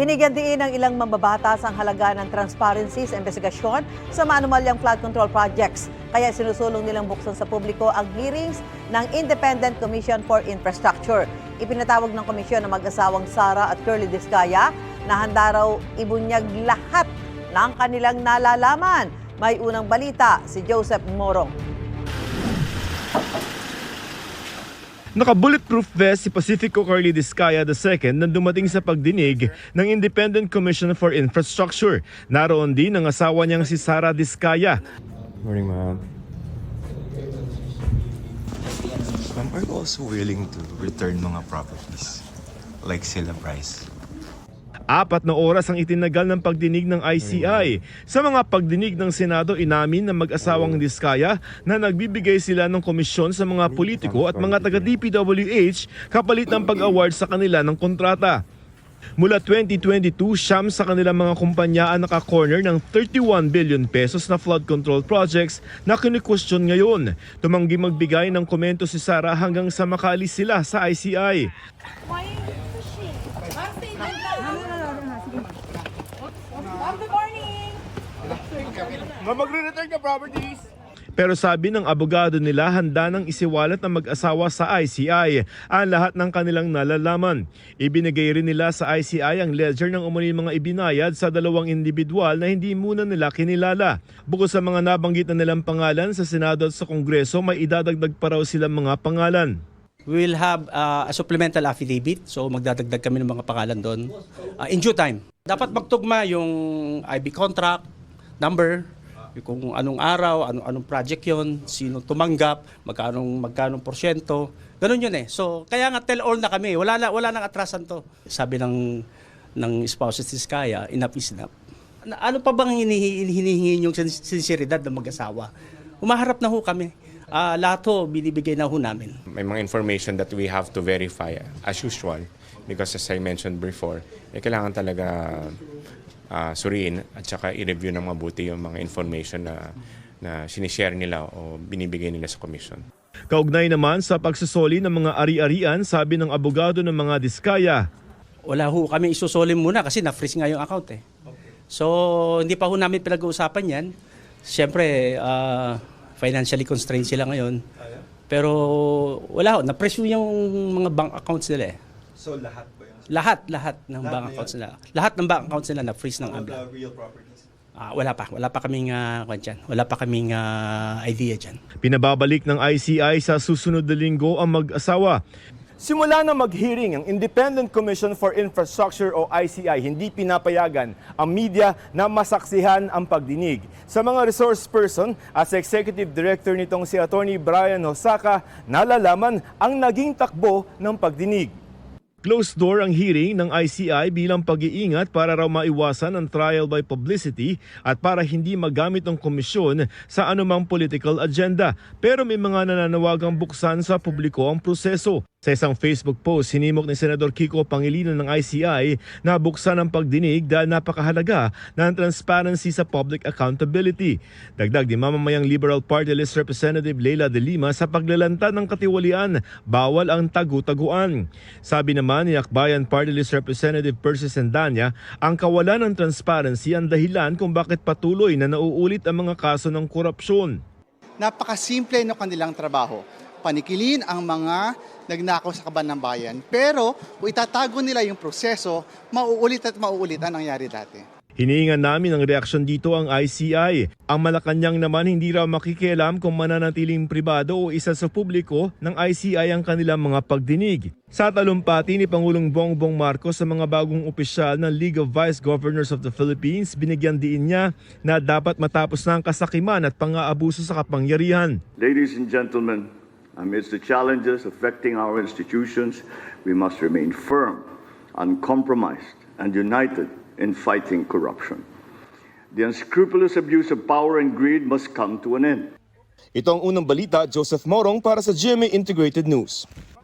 Binigyan din ng ilang mambabatas ang halaga ng transparency sa investigasyon sa maanumalyang flood control projects. Kaya sinusulong nilang buksan sa publiko ang hearings ng Independent Commission for Infrastructure. Ipinatawag ng komisyon ng mag-asawang Sara at Curly Discaya na handa raw ibunyag lahat ng kanilang nalalaman. May unang balita si Joseph Morong. Naka-bulletproof vest si Pacifico Curly Discaya II nang dumating sa pagdinig ng Independent Commission for Infrastructure. Naroon din ang asawa niyang si Sara Discaya. Morning, ma'am. Ma'am, are you also willing to return mga properties? Like Sila Price? 4 na oras ang itinagal ng pagdinig ng ICI. Sa mga pagdinig ng Senado, inamin ng mag-asawang Discaya na nagbibigay sila ng komisyon sa mga politiko at mga taga-DPWH kapalit ng pag-award sa kanila ng kontrata. Mula 2022, siyam sa kanilang mga kumpanya ang naka-corner ng 31 billion pesos na flood control projects na kini-question ngayon. Tumanggi magbigay ng komento si Sara hanggang sa makaalis sila sa ICI. Why are you pushing? Ma'am, statement lang. Ma'am, good morning. Magre-return ka properties. Pero sabi ng abogado nila, handa nang isiwalat ng mag-asawa sa ICI ang lahat ng kanilang nalalaman. Ibinigay rin nila sa ICI ang ledger ng umano'y mga ibinayad sa dalawang individual na hindi muna nila kinilala. Bukod sa mga nabanggit na nilang pangalan sa Senado at sa Kongreso, may idadagdag pa raw silang mga pangalan. We will have a supplemental affidavit, so magdadagdag kami ng mga pangalan doon in due time. Dapat magtugma yung IB contract, number, kung anong araw, anong project yon, sino tumanggap, magkano porsyento, ganun yun eh. So kaya nga tell all na kami, wala nang atrasan to. Sabi ng spouse ni Discaya, enough is enough. Ano pa bang hinihingi yung sinseridad ng mag-asawa? Umaharap na ho kami. Lahat ho, binibigay na ho namin. May mga information that we have to verify as usual because as I mentioned before, kailangan talaga suriin at saka i-review ng mabuti yung mga information na sinishare nila o binibigay nila sa commission. Kaugnay naman sa pagsusoli ng mga ari-arian, sabi ng abogado ng mga Discaya, wala ho kami isusolim muna kasi na-freeze nga yung account eh. So hindi pa ho namin pinag-uusapan yan. Siyempre, financially constrained sila ngayon. Pero wala ho, na-freeze yung mga bank accounts nila eh. So lahat ba yun? Lahat ng bank accounts nila. Lahat ng bank accounts nila na-freeze ng AMLA. Real properties? Wala pa kaming wala pa kaming idea diyan. pinababalik ng ICI sa susunod na linggo ang mag-asawa. Simula na mag-hearing ang Independent Commission for Infrastructure o ICI, hindi pinapayagan ang media na masaksihan ang pagdinig. Sa mga resource person, as Executive Director nitong si Attorney Brian Hosaka, nalalaman ang naging takbo ng pagdinig. Closed door ang hearing ng ICI bilang pag-iingat para raw maiwasan ang trial by publicity at para hindi magamit ng komisyon sa anumang political agenda. Pero may mga nananawagang buksan sa publiko ang proseso. Sa isang Facebook post, hinimok ni Senador Kiko Pangilinan ng ICI na buksan ang pagdinig dahil napakahalaga ng transparency sa public accountability. Dagdag ni mamamayang Liberal Party List Representative Leila de Lima, sa paglalantad ng katiwalian, bawal ang tagu-taguan. Sabi naman ni Akbayan Party List Representative Percy Sendanya, ang kawalan ng transparency ang dahilan kung bakit patuloy na nauulit ang mga kaso ng korupsyon. Napakasimple ng kanilang trabaho. Panikilin ang mga nagnakaw sa kaban ng bayan. Pero kung itatago nila yung proseso, mauulit at mauulit ang nangyari dati. Hinihingan namin ang reaksyon dito ang ICI. Ang Malacanang naman hindi raw makikialam kung mananatiling pribado o isa sa publiko ng ICI ang kanilang mga pagdinig. Sa talumpati ni Pangulong Bongbong Marcos sa mga bagong opisyal ng League of Vice Governors of the Philippines, binigyan din niya na dapat matapos na ang kasakiman at pang-aabuso sa kapangyarihan. Ladies and gentlemen, amidst the challenges affecting our institutions, we must remain firm, uncompromised, and united in fighting corruption. The unscrupulous abuse of power and greed must come to an end. Ito ang unang balita, Joseph Morong para sa GMA Integrated News.